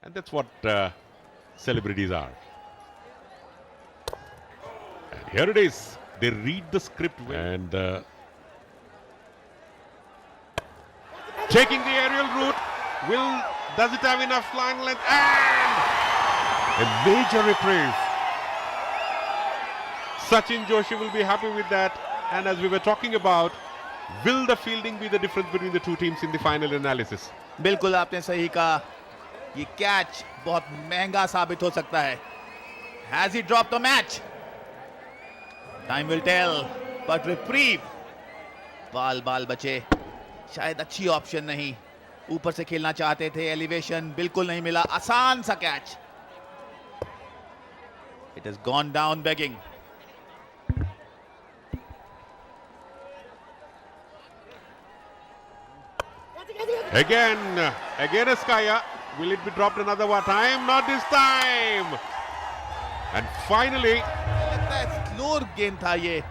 And that's what celebrities are. And here it is. They read the script well. And taking the aerial route. Does it have enough line length? And a major reprieve. Sachin Joshi will be happy with that. And as we were talking about, will the fielding be the difference between the two teams in the final analysis? बिल्कुल आपने सही कहा, ये catch बहुत महंगा साबित हो सकता है. Has he dropped the match? Time will tell. But reprieve. बाल बचे. शायद अच्छी ऑप्शन नहीं. ऊपर से खेलना चाहते थे, एलिवेशन बिल्कुल नहीं मिला. आसान सा catch. It has gone down begging. Again Eskaya. Will it be dropped another time? Not this time. And finally, लगता है स्लो गेंद था ये.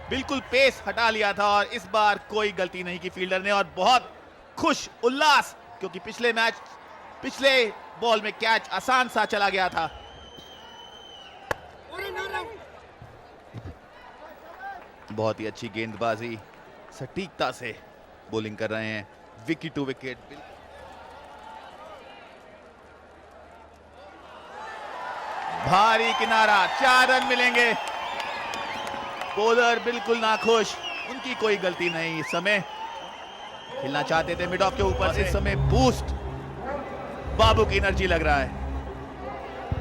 बिल्कुल पेस हटा लिया था और इस बार कोई गलती नहीं की फील्डर ने. और बहुत खुश उल्लास, क्योंकि पिछले बॉल में कैच आसान सा चला गया था. बहुत ही अच्छी गेंदबाजी, सटीकता से बॉलिंग कर रहे हैं. Wicket to wicket. भारी किनारा, 4 रन मिलेंगे. बॉलर बिल्कुल नाखुश, उनकी कोई गलती नहीं. इस समय खेलना चाहते थे मिड ऑफ के ऊपर से. इस समय बूस्ट बाबू की एनर्जी लग रहा है.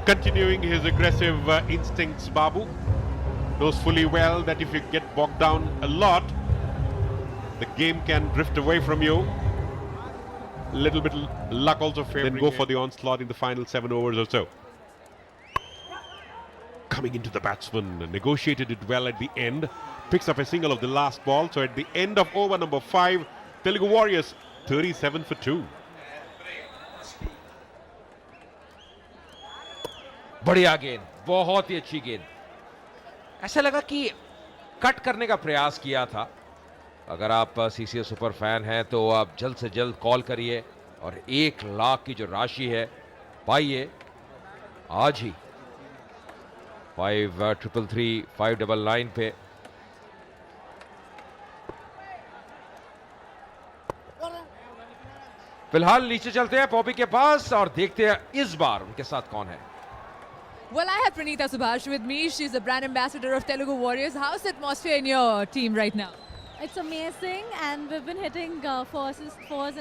continuing his aggressive instincts, Babu knows fully well that if you get bogged down a lot, the game can drift away from you. Little bit luck also favoring. Then go for the onslaught in the final 7 overs or so. Coming into the batsman, negotiated it well at the end, picks up a single of the last ball. So at the end of over number 5, Telugu Warriors 37 for 2. बढ़िया गेंद, बहुत ही अच्छी गेंद. ऐसा लगा कि cut करने का प्रयास किया था. अगर आप सीसीए सुपर फैन हैं तो आप जल्द से जल्द कॉल करिए और 1 लाख की जो राशि है पाइए आज ही. 5333 599 पे. फिलहाल नीचे चलते हैं पॉपी के पास और देखते हैं इस बार उनके साथ कौन है. Well, I have Pranita Subhash with me. She's the brand ambassador of Telugu Warriors. How's the atmosphere in your team right now? It's amazing, and we've been hitting fours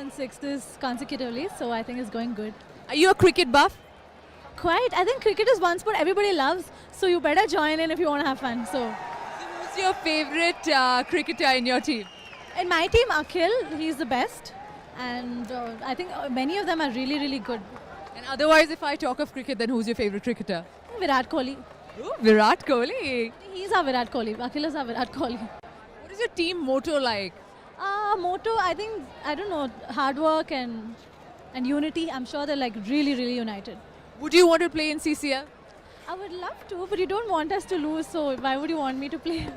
and sixes consecutively, so I think it's going good. Are you a cricket buff? Quite. I think cricket is one sport everybody loves, so you better join in if you want to have fun. So Who's your favorite cricketer in your team? in my team, Akhil, he's the best, and I think many of them are really, really good. And otherwise, if I talk of cricket, then who's your favorite cricketer? Virat Kohli. Ooh, Virat Kohli. He's our Virat Kohli. Akhil is our Virat Kohli. What is your team motto like? Motto, I think, I don't know, hard work and unity. I'm sure they're like really, really united. Would you want to play in CCL? I would love to, but you don't want us to lose, so why would you want me to play?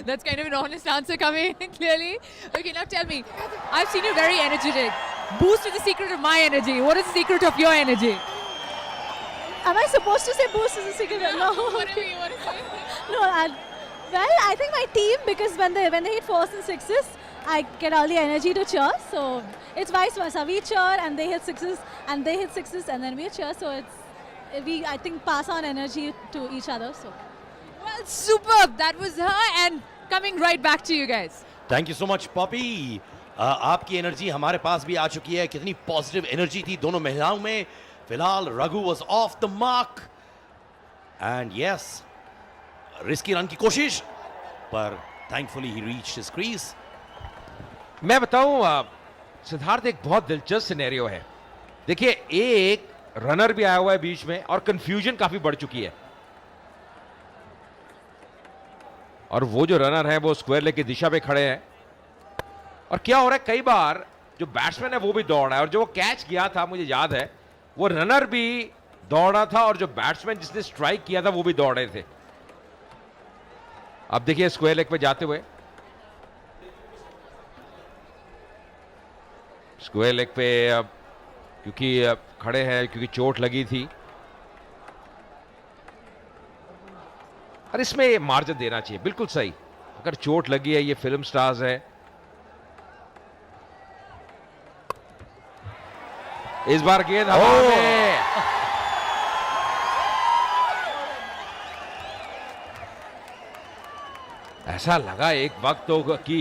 That's kind of an honest answer coming clearly. Okay, now tell me, I've seen you very energetic. Boost is the secret of my energy. What is the secret of your energy? Am I supposed to say boost is a secret? No. Whatever you want to say. No, I think my team, because when they hit fours and sixes, I get all the energy to cheer. So it's vice versa. We cheer and they hit sixes, and they hit sixes and then we cheer. So we I think pass on energy to each other. So Well, superb. That was her, and coming right back to you guys. Thank you so much Poppy. आपकी energy हमारे पास भी आ चुकी है. कितनी positive energy थी दोनों महिलाओं में. फिलहाल Raghu was of the mark and yes risky run की कोशिश, पर थैंकफुली ही रीच्ड हिज क्रीज. मैं बताऊं सिद्धार्थ, एक बहुत दिलचस्प सिनेरियो है. देखिए, एक रनर भी आया हुआ है बीच में और कंफ्यूजन काफी बढ़ चुकी है. और वो जो रनर है वो स्क्वायर लेग की दिशा में खड़े हैं. और क्या हो रहा है, कई बार जो बैट्समैन है वो भी दौड़ रहा है. और जो वो कैच किया था, मुझे याद है, वो रनर भी दौड़ा था और जो बैट्समैन जिसने स्ट्राइक किया था वो भी दौड़ रहे थे. अब देखिए स्क्वायर लेग पे जाते हुए, स्क्वायर लेग पे क्योंकि खड़े हैं क्योंकि चोट लगी थी, और इसमें मार्जिन देना चाहिए, बिल्कुल सही। अगर चोट लगी है, ये फिल्म स्टार्स है। इस बार गेंद हवा में। ऐसा लगा एक वक्त तो कि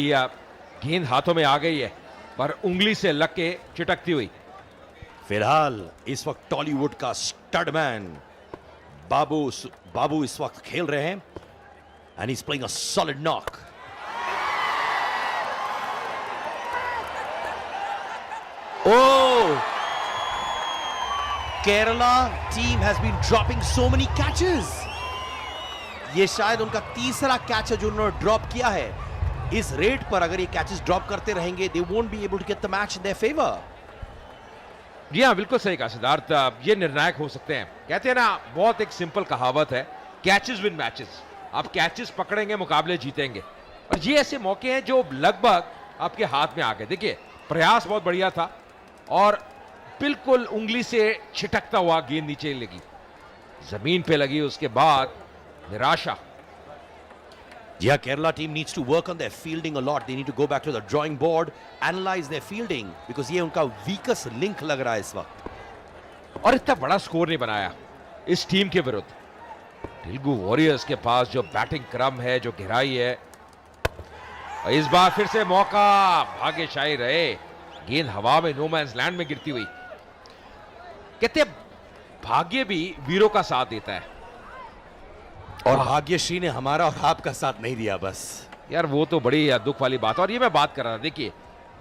गेंद हाथों में आ गई है, पर उंगली से लग के चिटकती हुई। फिलहाल इस वक्त टॉलीवुड का स्टडमैन बाबू इस वक्त खेल रहे हैं, and he is playing a solid knock. Oh! Kerala team has been dropping so many catches. ये शायद उनका तीसरा कैच है जो उन्होंने ड्रॉप किया है। इस रेट पर अगर ये कैचेस ड्रॉप करते रहेंगे, they won't be able to get the match in their favor. जी हाँ, बिल्कुल सही कहा सिद्धार्थ, ये निर्णायक हो सकते हैं। कहते हैं ना, बहुत एक सिंपल कहावत है, कैचेस विन मैचेस। आप कैचेस पकड़ेंगे, मुकाबले जीतेंगे, और ये ऐसे मौके हैं जो लगभग आपके हाथ में आ गए। देखिए, प्रयास बहुत बढ़िया था और बिल्कुल उंगली से छिटकता हुआ गेंद नीचे लगी, जमीन पे लगी, उसके बाद निराशा। Yeah, Kerala team needs to work on their fielding a lot. They need to go back to the drawing board, analyze their fielding, because ये उनका weakest link लग रहा है इस वक्त। और इतना बड़ा स्कोर नहीं बनाया इस टीम के विरुद्ध। तेलुगु वॉरियर्स के पास जो बैटिंग क्रम है, जो गहराई है, और इस बार फिर से मौका, भाग्यशाली रहे, गेंद हवा में नो मैंस लैंड में गिरती हुई। कहते हैं भाग्य भी वीरों का साथ देता है, और भाग्यश्री ने हमारा और आपका साथ नहीं दिया बस। यार वो तो बड़ी दुख वाली बात है। और ये मैं बात कर रहा था, देखिए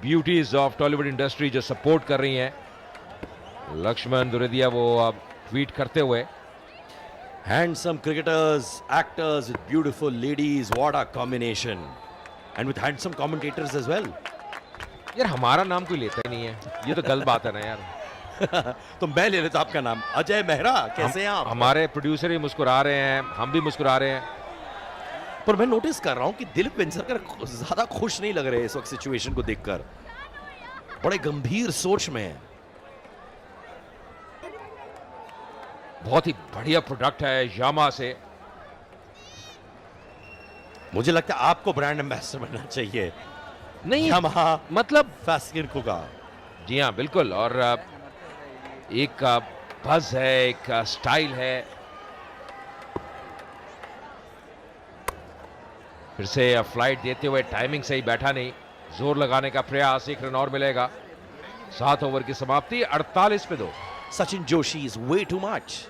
ब्यूटीज ऑफ टॉलीवुड इंडस्ट्री जो सपोर्ट कर रही हैं, लक्ष्मण दुरेदिया वो ट्वीट करते हुए, Handsome cricketers, actors with beautiful ladies, what a combination, and with handsome commentators as well. यार हमारा नाम कोई लेता ही नहीं है, ये तो गलत बात है ना यार। तो मैं ले लेता आपका नाम, अजय मेहरा। कैसे हैं आप? हमारे प्रोड्यूसर भी मुस्कुरा रहे हैं, हम भी मुस्कुरा रहे हैं। पर मैं नोटिस कर रहा हूं कि दिलीप वेंगसरकर ज्यादा खुश नहीं लग रहे इस वक्त सिचुएशन को देखकर, बड़े गंभीर सोच में है। बहुत ही बढ़िया प्रोडक्ट है यामा से। मुझे लगता है आपको ब्रांड एम्बेसडर बनना चाहिए, नहीं यामाहा मतलब, फास्किनको का। जी हाँ बिल्कुल, और एक बज़ है, एक स्टाइल है। फिर से फ्लाइट देते हुए टाइमिंग सही बैठा नहीं, जोर लगाने का प्रयास, 1 रन और मिलेगा। 7 ओवर की समाप्ति, 48 पे 2। Sachin Joshi is way too much,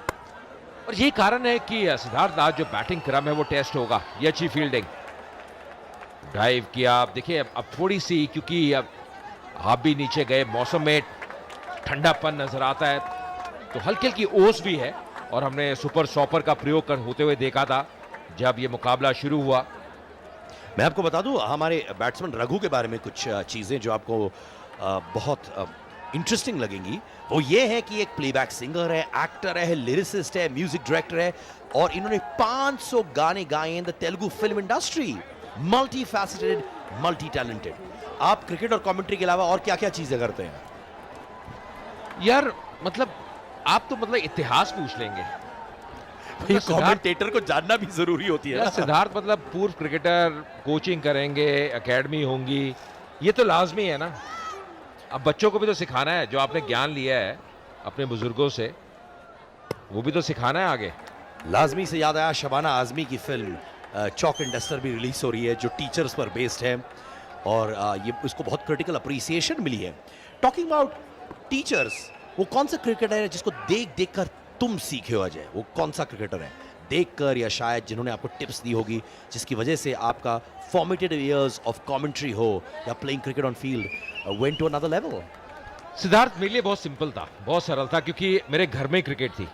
और यही कारण है कि सिद्धार्थ आज जो बैटिंग क्रम है वो टेस्ट होगा। ये अच्छी फील्डिंग, ड्राइव किया। आप देखिए अब थोड़ी सी, क्योंकि अब आप भी नीचे गए, मौसम में ठंडापन नजर आता है, तो हल्की हल्की ओस भी है, और हमने सुपर सॉपर का प्रयोग होते हुए देखा था जब ये मुकाबला शुरू हुआ। मैं आपको बता दूं हमारे बैट्समैन रघु के बारे में कुछ चीजें जो आपको बहुत इंटरेस्टिंग लगेंगी। वो ये है कि एक प्लेबैक सिंगर है, एक्टर है, लिरिसिस्ट है, म्यूजिक डायरेक्टर है, और इन्होंने 500 गाने गाए in the Telugu film industry. Multi faceted, multi talented. आप क्रिकेट और कमेंट्री के अलावा और क्या क्या चीजें करते हैं? यार मतलब आप तो मतलब इतिहास पूछ लेंगे। कमेंटेटर को जानना भी जरूरी होती है यार ना? सिद्धार्थ मतलब पूर्व क्रिकेटर, कोचिंग करेंगे, एकेडमी होंगी, ये तो लाजमी है ना। अब बच्चों को भी तो सिखाना है, जो आपने ज्ञान लिया है अपने बुजुर्गों से, वो भी तो सिखाना है आगे। लाजमी से याद आया, शबाना आजमी की फिल्म चॉक एंड डस्टर भी रिलीज हो रही है, जो टीचर्स पर बेस्ड है, और ये उसको बहुत क्रिटिकल अप्रिसिएशन मिली है। टॉकिंग अबाउट टीचर्स, वो कौन सा क्रिकेटर है जिसको देख देख कर तुम सीखे हो अजय? वो कौन सा क्रिकेटर है देखकर, या शायद जिन्होंने आपको टिप्स दी होगी, जिसकी वजह से आपका फॉर्मेटिव इयर्स ऑफ कमेंट्री हो या playing cricket on field went to another level? Siddharth मेरे लिए बहुत सिंपल था, बहुत सरल था, क्योंकि मेरे घर में क्रिकेट थी।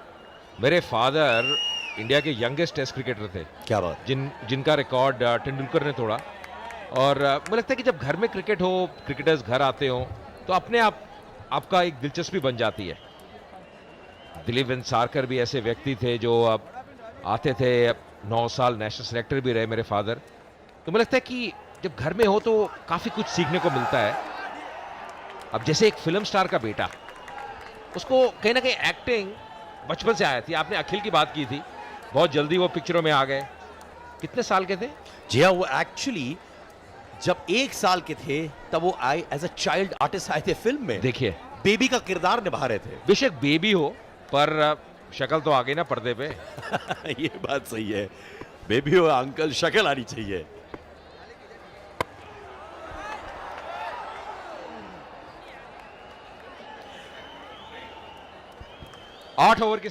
मेरे फादर इंडिया के यंगेस्ट टेस्ट क्रिकेटर थे, क्या बात। जिनका रिकॉर्ड तेंदुलकर ने तोड़ा। और मुझे लगता है कि जब घर में क्रिकेट हो, क्रिकेटर्स घर आते हो, तो अपने आप आपका एक दिलचस्पी बन जाती है। दिलीप वेंगसरकर भी ऐसे व्यक्ति थे जो अब आते थे, 9 साल नेशनल सेलेक्टर भी रहे मेरे फादर। तो मुझे लगता है कि जब घर में हो तो काफ़ी कुछ सीखने को मिलता है। अब जैसे एक फिल्म स्टार का बेटा, उसको कहीं ना कहीं एक्टिंग बचपन से आया थी। आपने अखिल की बात की थी, बहुत जल्दी वो पिक्चरों में आ गए। कितने साल के थे? जी हाँ, वो एक्चुअली जब 1 साल के थे तब वो आए एज अ चाइल्ड आर्टिस्ट आए थे फिल्म में। देखिए, बेबी का किरदार निभा रहे थे। बेशक बेबी हो पर शक्ल तो आ गई ना पर्दे पे। ये बात सही है, बेबी हो अंकल, शक्ल आनी चाहिए। 8 ओवर की